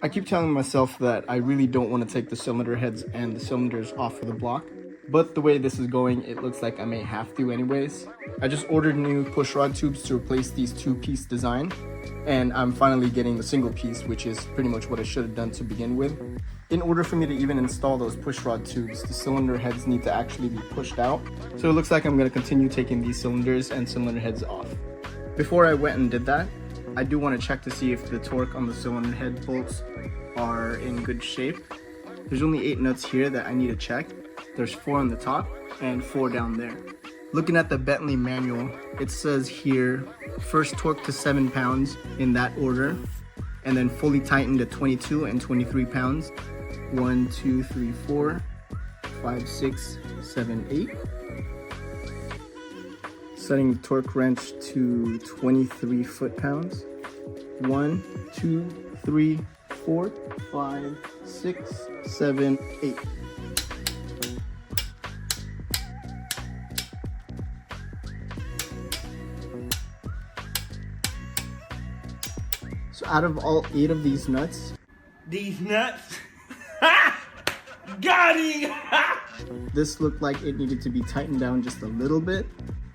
I keep telling myself that I really don't want to take the cylinder heads and the cylinders off of the block, but the way this is going, it looks like I may have to anyways. I just ordered new push rod tubes to replace these two-piece design, and I'm finally getting the single piece, which is pretty much what I should have done to begin with. In order for me to even install those push rod tubes, the cylinder heads need to actually be pushed out. So it looks like I'm going to continue taking these cylinders and cylinder heads off. Before I went and did that, I do want to check to see if the torque on the cylinder head bolts are in good shape. There's only 8 nuts here that I need to check. There's 4 on the top and 4 down there. Looking at the Bentley manual, it says here, first torque to 7 pounds in that order, and then fully tightened to 22 and 23 pounds. 1, 2, 3, 4, 5, 6, 7, 8. Setting the torque wrench to 23 foot-pounds. 1, 2, 3, 4, 5, 6, 7, 8. So out of all 8 of these nuts, got him! this looked like it needed to be tightened down just a little bit.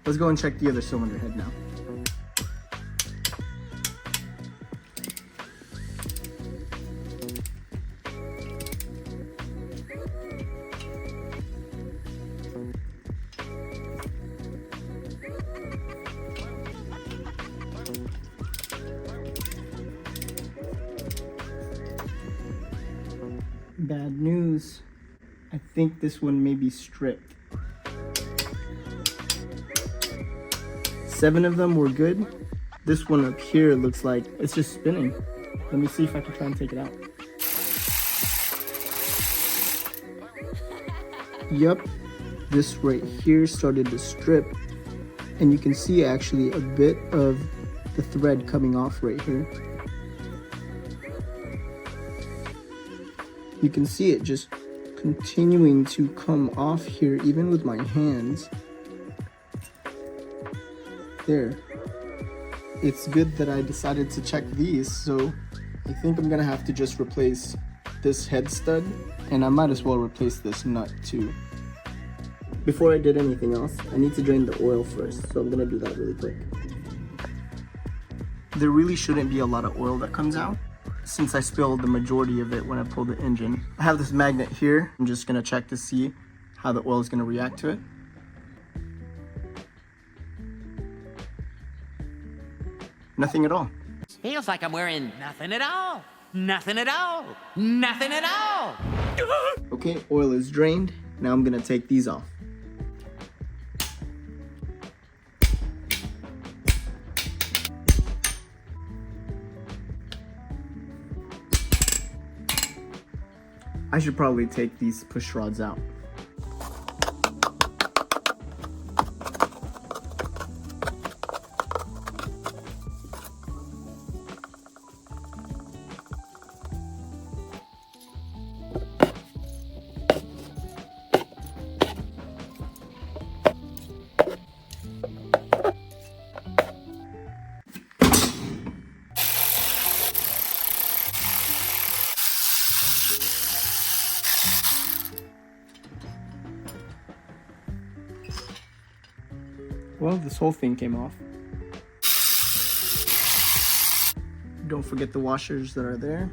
Let's go and check the other cylinder head now. Bad news. I think this one may be stripped. 7 of them were good. This one up here looks like it's just spinning. Let me see if I can try and take it out. Yup, this right here started to strip, and you can see actually a bit of the thread coming off right here. You can see it just continuing to come off here, even with my hands. There. It's good that I decided to check these, so I think I'm gonna have to just replace this head stud, and I might as well replace this nut too. Before I did anything else, I need to drain the oil first, so I'm gonna do that really quick. There really shouldn't be a lot of oil that comes out, since I spilled the majority of it when I pulled the engine. I have this magnet here. I'm just gonna check to see how the oil is gonna react to it. Nothing at all. Feels like I'm wearing nothing at all. Nothing at all. Nothing at all. Okay, oil is drained. Now I'm gonna take these off. I should probably take these push rods out. Well, this whole thing came off. Don't forget the washers that are there.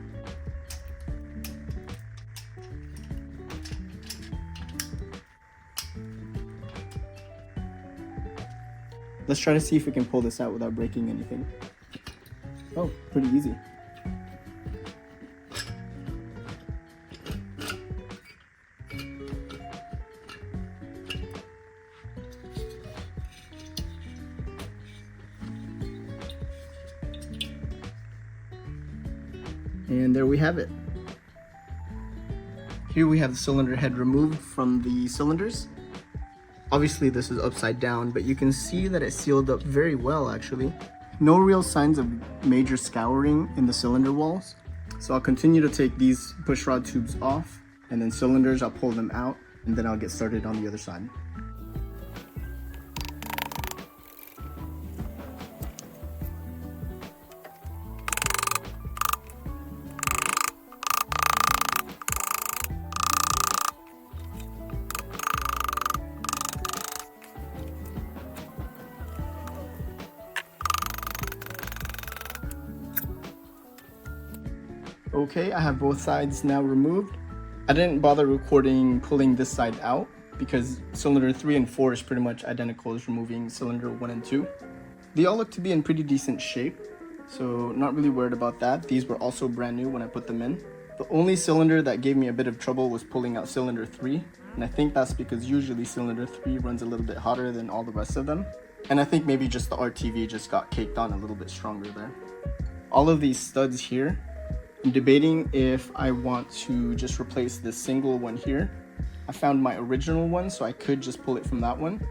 Let's try to see if we can pull this out without breaking anything. Oh, pretty easy. And there we have it. Here we have the cylinder head removed from the cylinders. Obviously this is upside down, but you can see that it sealed up very well actually. No real signs of major scouring in the cylinder walls. So I'll continue to take these push rod tubes off, and then cylinders, I'll pull them out, and then I'll get started on the other side. Okay, I have both sides now removed. I didn't bother recording pulling this side out because cylinder 3 and 4 is pretty much identical as removing cylinder 1 and 2. They all look to be in pretty decent shape, so not really worried about that. These were also brand new when I put them in. The only cylinder that gave me a bit of trouble was pulling out cylinder 3, and I think that's because usually cylinder 3 runs a little bit hotter than all the rest of them. And I think maybe just the RTV just got caked on a little bit stronger there. All of these studs here, I'm debating if I want to just replace this single one here. I found my original one, so I could just pull it from that one.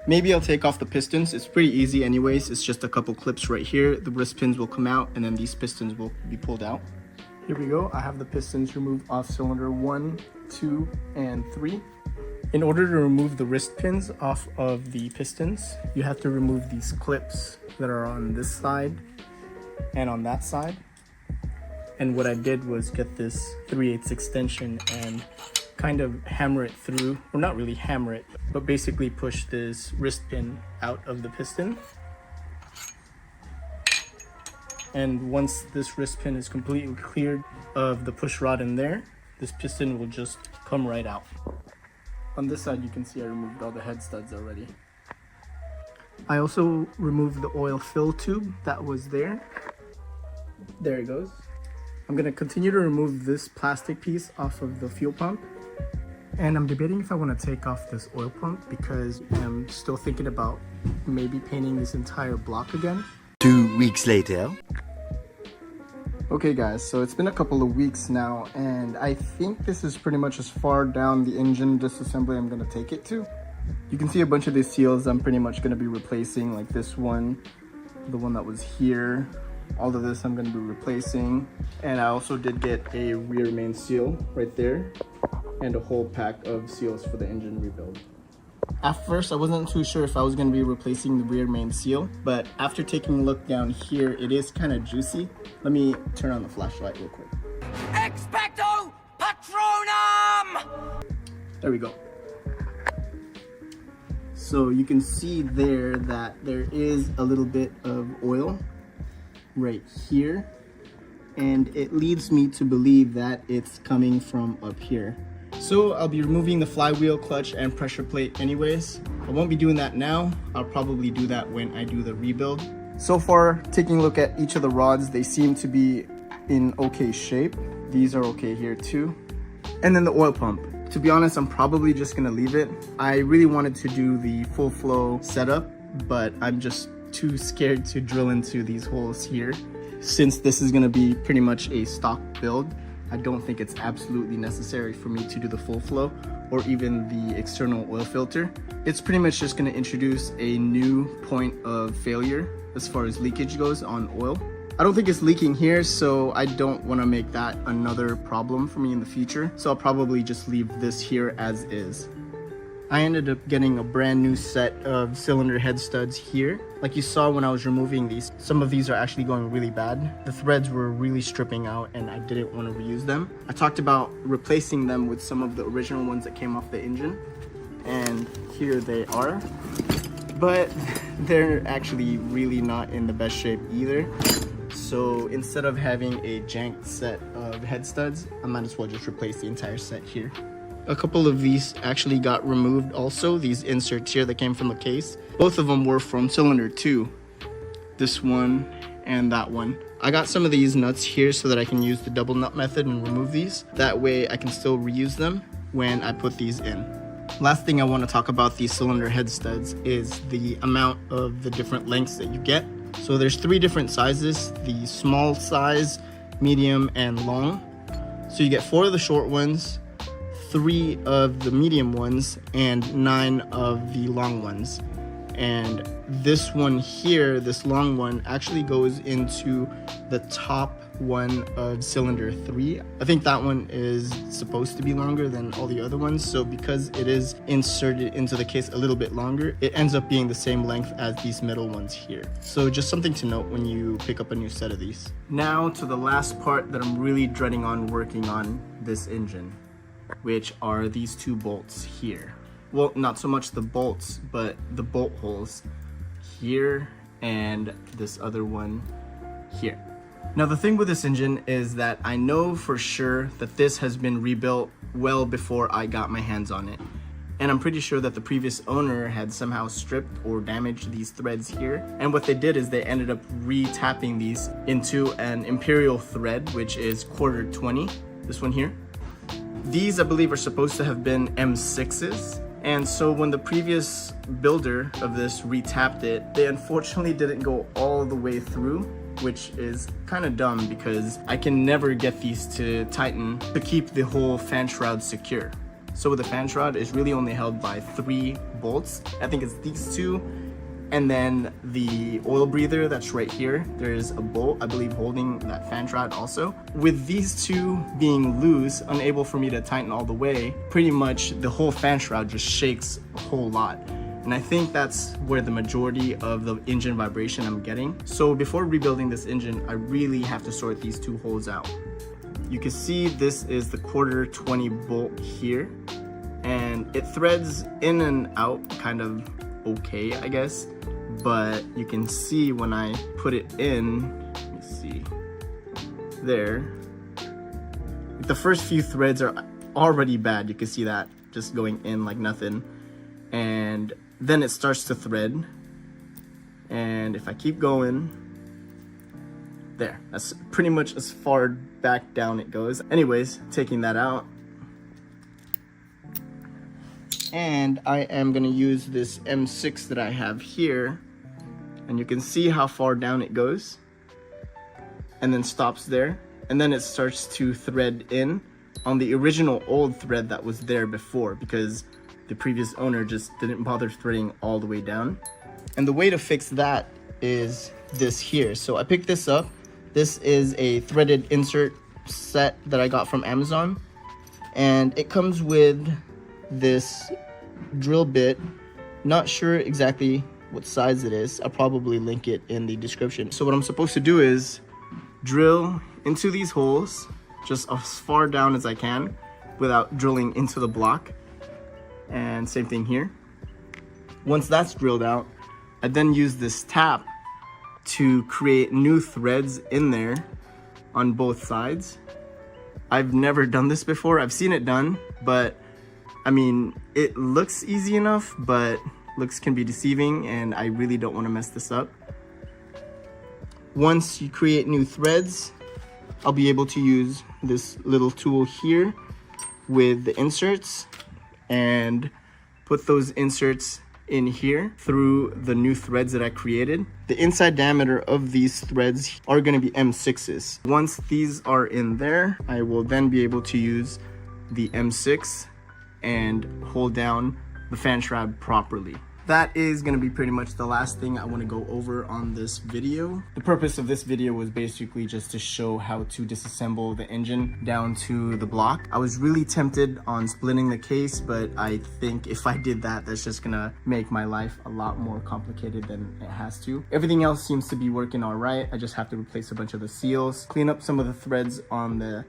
Maybe I'll take off the pistons. It's pretty easy anyways. It's just a couple clips right here. The wrist pins will come out and then these pistons will be pulled out. Here we go. I have the pistons removed off cylinder 1, 2, and 3. In order to remove the wrist pins off of the pistons, you have to remove these clips that are on this side and on that side. And what I did was get this 3/8 extension and kind of hammer it through, or not really hammer it, but basically push this wrist pin out of the piston. And once this wrist pin is completely cleared of the push rod in there, this piston will just come right out. On this side, you can see I removed all the head studs already. I also removed the oil fill tube that was there. There it goes. I'm gonna continue to remove this plastic piece off of the fuel pump. And I'm debating if I want to take off this oil pump because I'm still thinking about maybe painting this entire block again. 2 weeks later. Okay guys, so it's been a couple of weeks now and I think this is pretty much as far down the engine disassembly I'm going to take it to. You can see a bunch of these seals I'm pretty much going to be replacing, like this one, the one that was here. All of this I'm going to be replacing. And I also did get a rear main seal right there and a whole pack of seals for the engine rebuild. At first, I wasn't too sure if I was going to be replacing the rear main seal, but after taking a look down here, it is kind of juicy. Let me turn on the flashlight real quick. Expecto Patronum! There we go. So you can see there that there is a little bit of oil right here, and it leads me to believe that it's coming from up here. So I'll be removing the flywheel, clutch, and pressure plate anyways. I won't be doing that now. I'll probably do that when I do the rebuild. So far, taking a look at each of the rods, they seem to be in okay shape. These are okay here too. And then the oil pump. To be honest, I'm probably just gonna leave it. I really wanted to do the full flow setup, but I'm just too scared to drill into these holes here. Since this is gonna be pretty much a stock build, I don't think it's absolutely necessary for me to do the full flow or even the external oil filter. It's pretty much just going to introduce a new point of failure as far as leakage goes on oil. I don't think it's leaking here, so I don't want to make that another problem for me in the future. So I'll probably just leave this here as is. I ended up getting a brand new set of cylinder head studs here. Like you saw when I was removing these, some of these are actually going really bad. The threads were really stripping out and I didn't want to reuse them. I talked about replacing them with some of the original ones that came off the engine. And here they are. But they're actually really not in the best shape either. So instead of having a janked set of head studs, I might as well just replace the entire set here. A couple of these actually got removed also, these inserts here that came from the case. Both of them were from cylinder 2, this one and that one. I got some of these nuts here so that I can use the double nut method and remove these. That way I can still reuse them when I put these in. Last thing I want to talk about these cylinder head studs is the amount of the different lengths that you get. So there's 3 different sizes, the small size, medium, and long. So you get 4 of the short ones, 3 of the medium ones, and 9 of the long ones. And this one here, this long one, actually goes into the top one of cylinder 3. I think that one is supposed to be longer than all the other ones, so because it is inserted into the case a little bit longer, it ends up being the same length as these middle ones here. So just something to note when you pick up a new set of these. Now to the last part that I'm really dreading on working on this engine, which are these 2 bolts here. Well, not so much the bolts, but the bolt holes here and this other one here. Now the thing with this engine is that I know for sure that this has been rebuilt well before I got my hands on it. And I'm pretty sure that the previous owner had somehow stripped or damaged these threads here. And what they did is they ended up re-tapping these into an imperial thread, which is quarter 20, this one here. These, I believe, are supposed to have been M6s. And so when the previous builder of this re-tapped it, they unfortunately didn't go all the way through, which is kind of dumb because I can never get these to tighten to keep the whole fan shroud secure. So with the fan shroud, it's really only held by 3 bolts. I think it's these 2, and then the oil breather that's right here. There's a bolt, I believe, holding that fan shroud also. With these 2 being loose, unable for me to tighten all the way, pretty much the whole fan shroud just shakes a whole lot. And I think that's where the majority of the engine vibration I'm getting. So before rebuilding this engine, I really have to sort these 2 holes out. You can see this is the quarter 20 bolt here, and it threads in and out kind of okay, I guess, but you can see when I put it in, let me see, there, the first few threads are already bad. You can see that just going in like nothing, and then it starts to thread, and if I keep going, there, that's pretty much as far back down it goes. Anyways, taking that out. And I am gonna use this M6 that I have here. And you can see how far down it goes. And then stops there. And then it starts to thread in on the original old thread that was there before, because the previous owner just didn't bother threading all the way down. And the way to fix that is this here. So I picked this up. This is a threaded insert set that I got from Amazon, and it comes with this drill bit. Not sure exactly what size it is. I'll probably link it in the description. So what I'm supposed to do is drill into these holes just as far down as I can without drilling into the block, and same thing here. Once that's drilled out, I then use this tap to create new threads in there on both sides. I've never done this before. I've seen it done, but I mean, it looks easy enough, but looks can be deceiving, and I really don't want to mess this up. Once you create new threads, I'll be able to use this little tool here with the inserts and put those inserts in here through the new threads that I created. The inside diameter of these threads are going to be M6s. Once these are in there, I will then be able to use the M6 and hold down the fan shroud properly. That is going to be pretty much the last thing I want to go over on this video. The purpose of this video was basically just to show how to disassemble the engine down to the block. I was really tempted on splitting the case, but I think if I did that, that's just gonna make my life a lot more complicated than it has to. Everything else seems to be working all right. I just have to replace a bunch of the seals, clean up some of the threads on the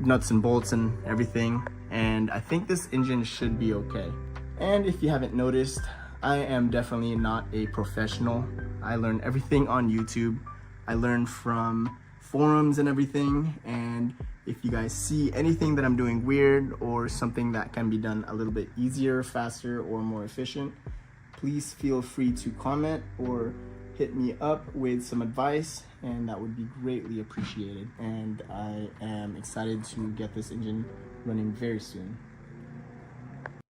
nuts and bolts and everything, and I think this engine should be okay. And if you haven't noticed, I am definitely not a professional. I learn everything on YouTube. I learn from forums and everything, and if you guys see anything that I'm doing weird or something that can be done a little bit easier, faster, or more efficient, please feel free to comment or hit me up with some advice, and that would be greatly appreciated. And I am excited to get this engine running very soon.